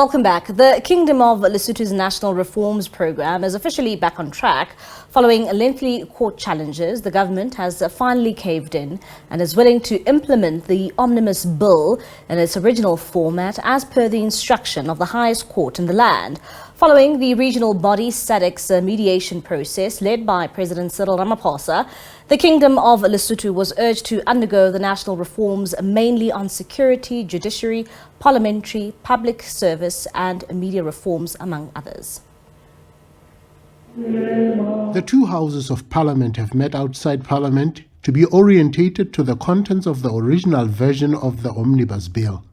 Welcome back. The Kingdom of Lesotho's National Reforms Programme is officially back on track. Following lengthy court challenges, the government has finally caved in and is willing to implement the Omnibus Bill in its original format as per the instruction of the highest court in the land. Following the regional body SADC's mediation process led by President Ramaphosa, the Kingdom of Lesotho was urged to undergo the national reforms mainly on security, judiciary, parliamentary, public service and media reforms, among others. The two houses of parliament have met outside parliament to be orientated to the contents of the original version of the Omnibus Bill.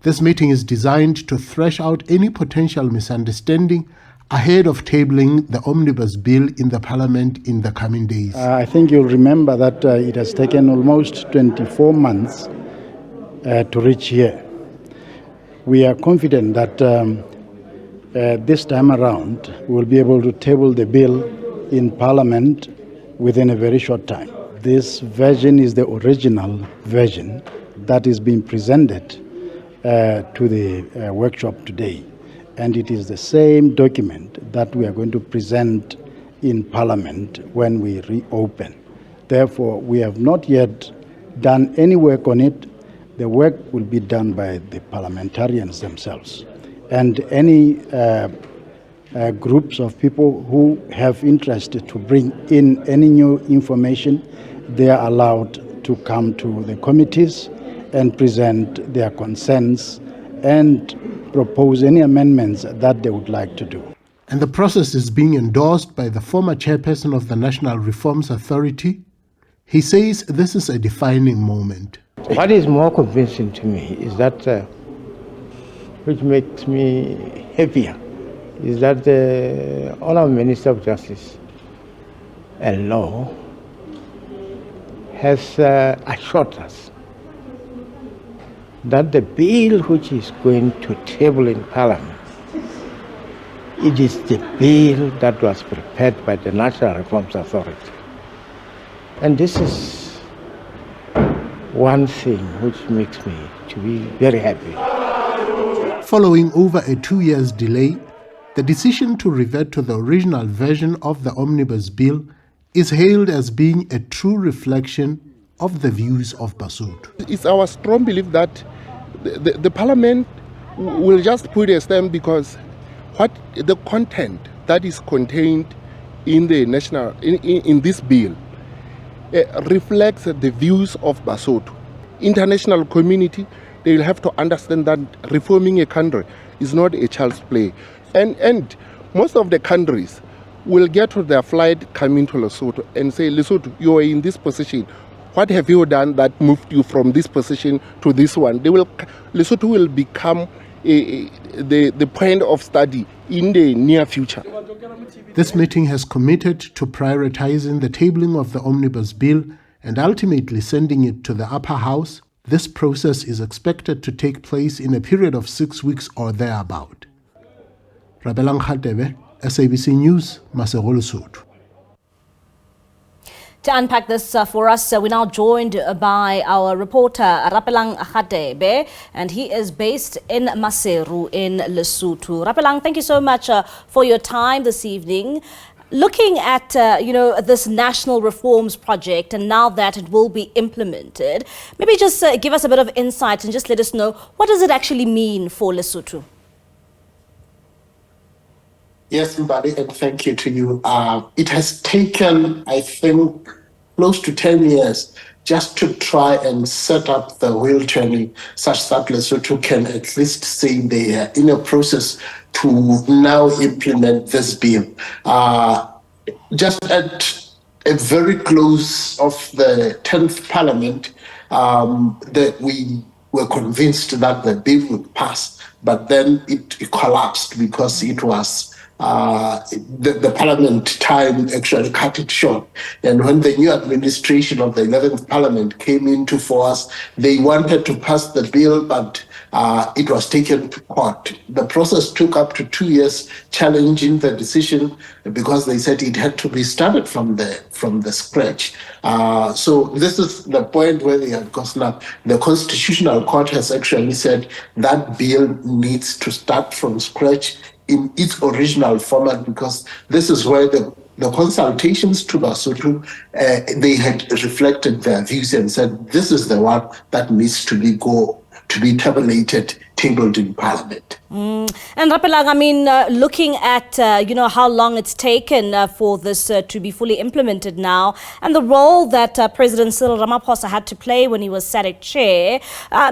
This meeting is designed to thresh out any potential misunderstanding ahead of tabling the Omnibus Bill in the Parliament in the coming days. I think you'll remember that it has taken almost 24 months to reach here. We are confident that this time around we will be able to table the bill in Parliament within a very short time. This version is the original version that is being presented to the workshop today. And it is the same document that we are going to present in Parliament when we reopen. Therefore, we have not yet done any work on it. The work will be done by the parliamentarians themselves. And any groups of people who have interest to bring in any new information, they are allowed to come to the committees and present their concerns and propose any amendments that they would like to do. And the process is being endorsed by the former chairperson of the National Reforms Authority. He says this is a defining moment. What is more convincing to me is that, which makes me happier, is that the Honourable Minister of Justice and Law has assured us that the bill which is going to table in Parliament, it is the bill that was prepared by the National Reforms Authority. And this is one thing which makes me to be very happy. Following over a 2 years delay, the decision to revert to the original version of the Omnibus Bill is hailed as being a true reflection of the views of Basotho. It's our strong belief that the Parliament will just put a stamp because what the content that is contained in the in this bill reflects the views of Basotho. International community, they will have to understand that reforming a country is not a child's play. And most of the countries will get to their flight coming to Lesotho and say, Lesotho, you are in this position. What have you done that moved you from this position to this one? Lesotho will become the point of study in the near future. This meeting has committed to prioritizing the tabling of the Omnibus Bill and ultimately sending it to the upper house. This process is expected to take place in a period of 6 weeks or thereabout. Rabelang Khatebe, SABC News, Masego, Lesotho. To unpack this for us, we're now joined by our reporter Rapelang Khatebe, and he is based in Maseru in Lesotho. Rapelang, thank you so much for your time this evening. Looking at this national reforms project, and now that it will be implemented, maybe just give us a bit of insight and just let us know, what does it actually mean for Lesotho? Yes, Mbali, and thank you to you. It has taken, I think, close to 10 years just to try and set up the wheel turning such that Lesotho can at least say they are in a process to now implement this bill. Just at a very close of the 10th Parliament, that we were convinced that the bill would pass, but then it collapsed because it was the parliament time actually cut it short. And when the new administration of the 11th parliament came into force, they wanted to pass the bill, but it was taken to court. The process took up to 2 years, challenging the decision because they said it had to be started from the scratch. So this is the point where they have gotten up. The Constitutional Court has actually said that bill needs to start from scratch in its original format, because this is where the consultations to Lesotho, they had reflected their views and said this is the one that needs to be tabulated, tabled in Parliament. And Rapelang, I mean, looking at, how long it's taken for this to be fully implemented now, and the role that President Cyril Ramaphosa had to play when he was SADC chair,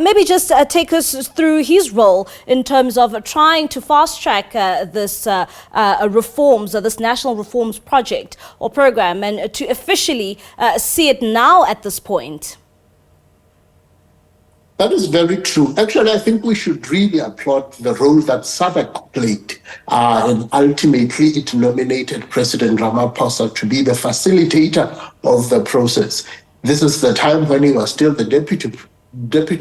maybe just take us through his role in terms of trying to fast-track this reforms, this national reforms project or program, and to officially see it now at this point. That is very true. Actually, I think we should really applaud the role that SADC played. And ultimately, it nominated President Ramaphosa to be the facilitator of the process. This is the time when he was still the deputy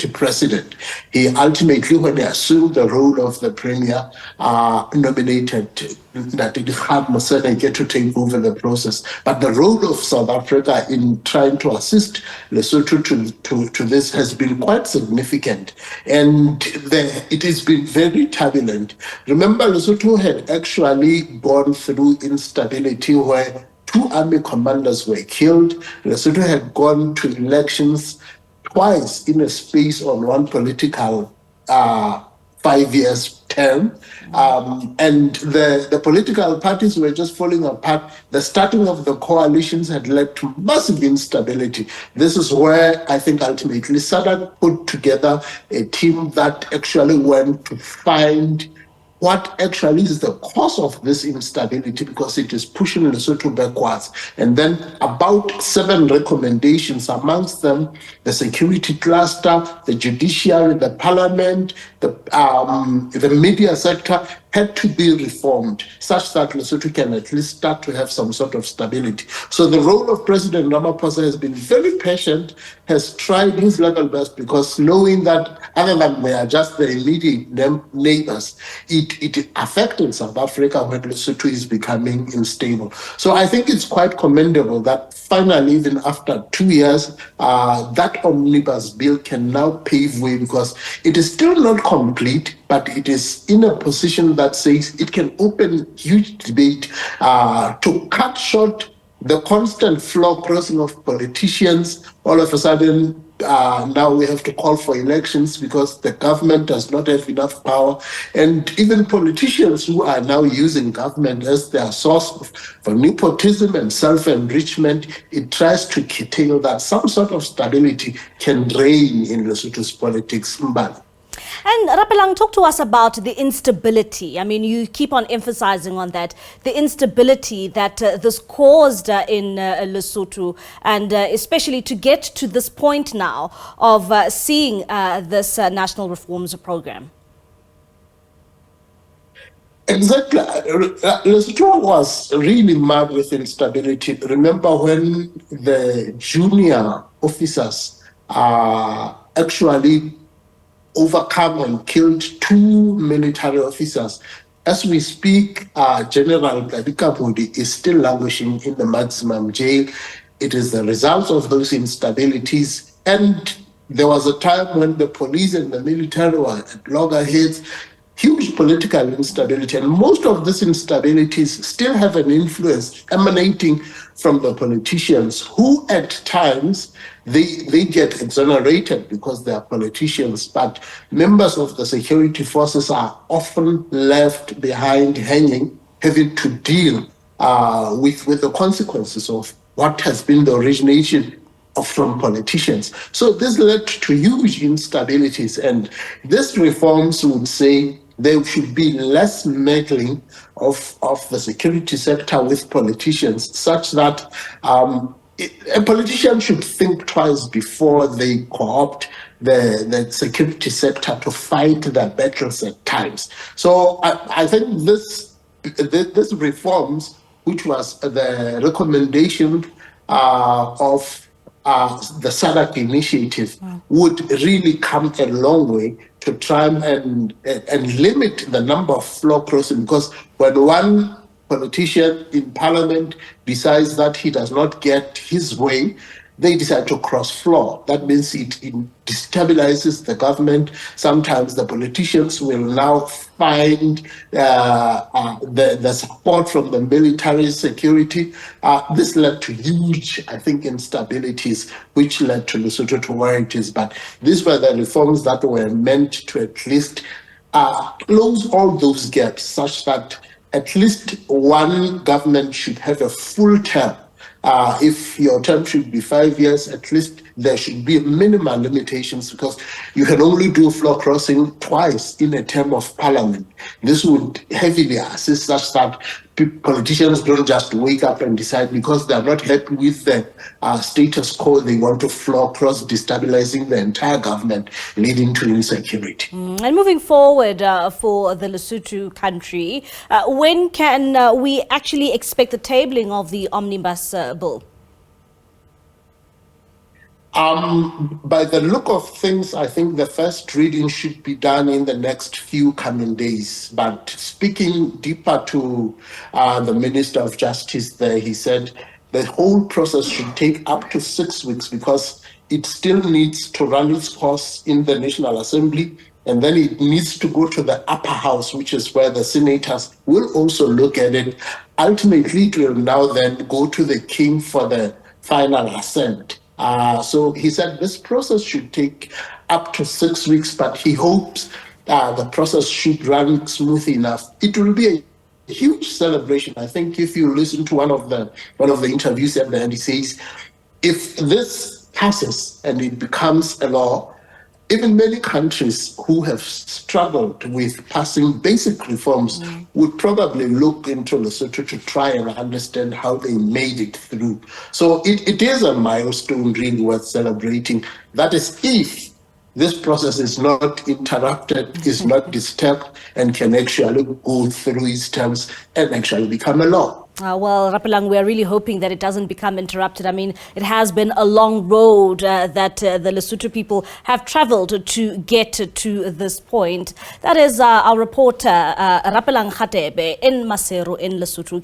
president. He ultimately, when he assumed the role of the premier, nominated Ndati Museveni to take over the process. But the role of South Africa in trying to assist Lesotho to this has been quite significant. And it has been very turbulent. Remember, Lesotho had actually gone through instability where 2 army commanders were killed. Lesotho had gone to elections twice in a space on one political 5 years term. And the political parties were just falling apart. The starting of the coalitions had led to massive instability. This is where I think ultimately SADC put together a team that actually went to find what actually is the cause of this instability, because it is pushing Lesotho backwards. And then about 7 recommendations, amongst them the security cluster, the judiciary, the parliament, the media sector had to be reformed such that Lesotho can at least start to have some sort of stability. So the role of President Ramaphosa has been very patient, has tried his level best, because knowing that other than they are just the immediate neighbors, it affected South Africa when Lesotho is becoming unstable. So I think it's quite commendable that finally, even after 2 years, that Omnibus Bill can now pave way, because it is still not complete, but it is in a position that says it can open huge debate to cut short the constant floor crossing of politicians. All of a sudden, now we have to call for elections because the government does not have enough power. And even politicians who are now using government as their source for nepotism and self-enrichment, it tries to curtail that some sort of stability can reign in Lesotho's politics. And Rapelang, talk to us about the instability. I mean, you keep on emphasizing on that, the instability that this caused in Lesotho, and especially to get to this point now of seeing this national reforms program. Exactly. Lesotho was really mad with instability. Remember when the junior officers actually overcome and killed 2 military officers. As we speak, General Bladika is still languishing in the maximum jail. It is the result of those instabilities. And there was a time when the police and the military were at loggerheads, huge political instability. And most of these instabilities still have an influence emanating from the politicians, who at times they get exonerated because they are politicians, but members of the security forces are often left behind hanging, having to deal with the consequences of what has been the origination from politicians. So this led to huge instabilities, and these reforms would say there should be less meddling of the security sector with politicians, such that a politician should think twice before they co-opt the security sector to fight their battles at times. So I think this this reforms, which was the recommendation of the SADC initiative, would really come a long way to try and limit the number of floor crossing, because when one politician in parliament decides that he does not get his way, they decide to cross floor. That means it destabilizes the government. Sometimes the politicians will now find the support from the military security. This led to huge, I think, instabilities, which led to Lesotho to where it is. But these were the reforms that were meant to at least close all those gaps, such that at least one government should have a full term. If your term should be 5 years, at least there should be minimal limitations, because you can only do floor crossing twice in a term of parliament. This would heavily assist such that politicians don't just wake up and decide because they're not happy with the status quo, they want to floor cross, destabilizing the entire government, leading to insecurity. And moving forward for the Lesotho country, when can we actually expect the tabling of the Omnibus Bill? By the look of things, I think the first reading should be done in the next few coming days. But speaking deeper to the Minister of Justice there, he said the whole process should take up to 6 weeks, because it still needs to run its course in the National Assembly, and then it needs to go to the upper house, which is where the senators will also look at it. Ultimately, it will now then go to the king for the final assent. So he said this process should take up to 6 weeks, but he hopes the process should run smooth enough. It will be a huge celebration. I think if you listen to one of the interviews at the end, he says, if this passes and it becomes a law, even many countries who have struggled with passing basic reforms would probably look into Lesotho to try and understand how they made it through. So it is a milestone really worth celebrating. That is, if this process is not interrupted, is not disturbed, and can actually go through its terms and actually become a law. Well, Rapelang, we are really hoping that it doesn't become interrupted. I mean, it has been a long road that the Lesotho people have traveled to get to this point. That is our reporter, Rapelang Khatebe, in Maseru in Lesotho,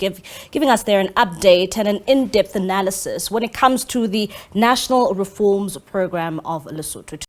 giving us there an update and an in-depth analysis when it comes to the National Reforms Program of Lesotho.